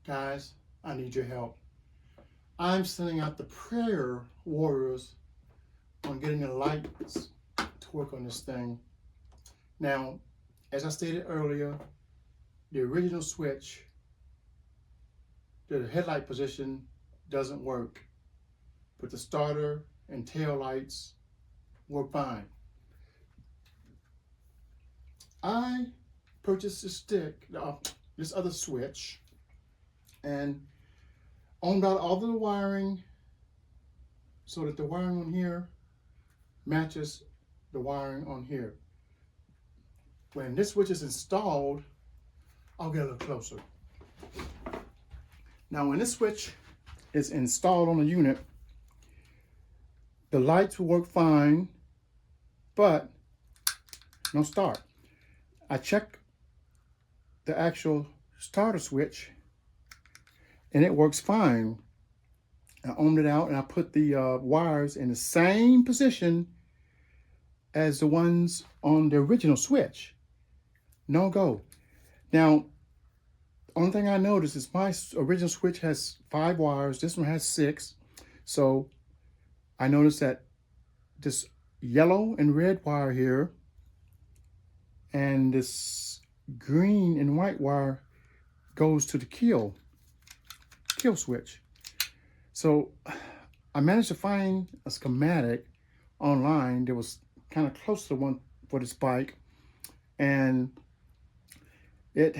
Guys, I need your help. I'm sending out the prayer warriors on getting the lights to work on this thing. Now, as I stated earlier, the original switch, the headlight position doesn't work, but the starter and tail lights work fine. I purchased this other switch, and owned out all of the wiring so that the wiring on here matches the wiring on here. When this switch is installed, I'll get a little closer. Now, when this switch is installed on the unit, the lights will work fine, but no start. I check the actual starter switch and it works fine. I ohmed it out and I put the wires in the same position as the ones on the original switch. No go. Now, only thing I noticed is my original switch has 5 wires. This one has 6. So I noticed that this yellow and red wire here and this green and white wire goes to the kill switch. So I managed to find a schematic online that was kind of close to the one for this bike, and it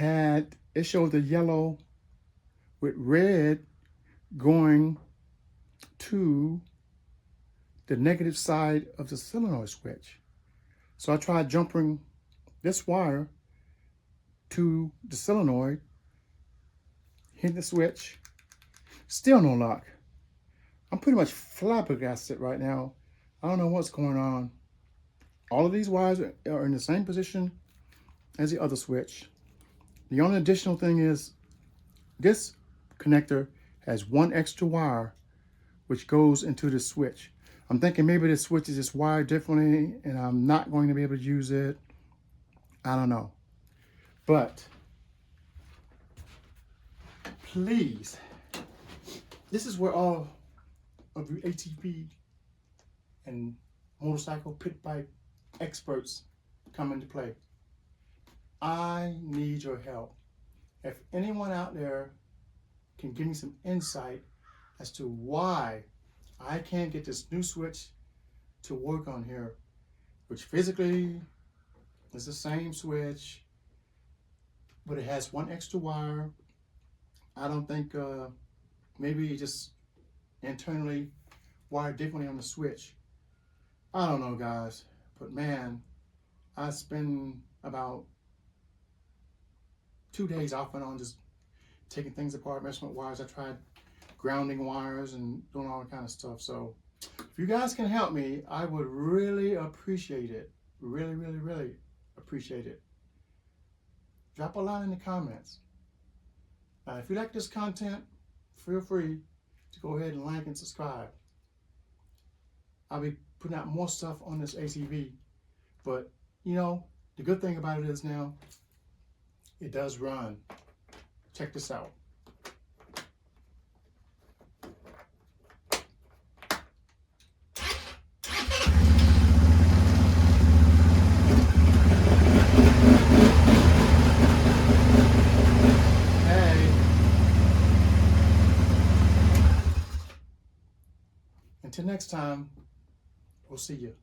showed the yellow with red going to the negative side of the solenoid switch. So I tried jumping this wire to the solenoid, hit the switch, still no luck. I'm pretty much flabbergasted right now. I don't know what's going on. All of these wires are in the same position as the other switch. The only additional thing is this connector has 1 extra wire which goes into the switch. I'm thinking maybe this switch is just wired differently and I'm not going to be able to use it. I don't know. But please, this is where all of you ATV and motorcycle pit bike experts come into play. I need your help. If anyone out there can give me some insight as to why I can't get this new switch to work on here, which physically is the same switch, but it has 1 extra wire. I don't think, maybe it just internally wired differently on the switch. I don't know, guys, but man, I spend about 2 days off and on just taking things apart, messing with wires. I tried grounding wires and doing all that kind of stuff. So if you guys can help me, I would really appreciate it. Really, really, really appreciate it. Drop a line in the comments. If you like this content, feel free to go ahead and like and subscribe. I'll be putting out more stuff on this ATV, but you know, the good thing about it is now it does run. Check this out. Hey. Until next time, we'll see you.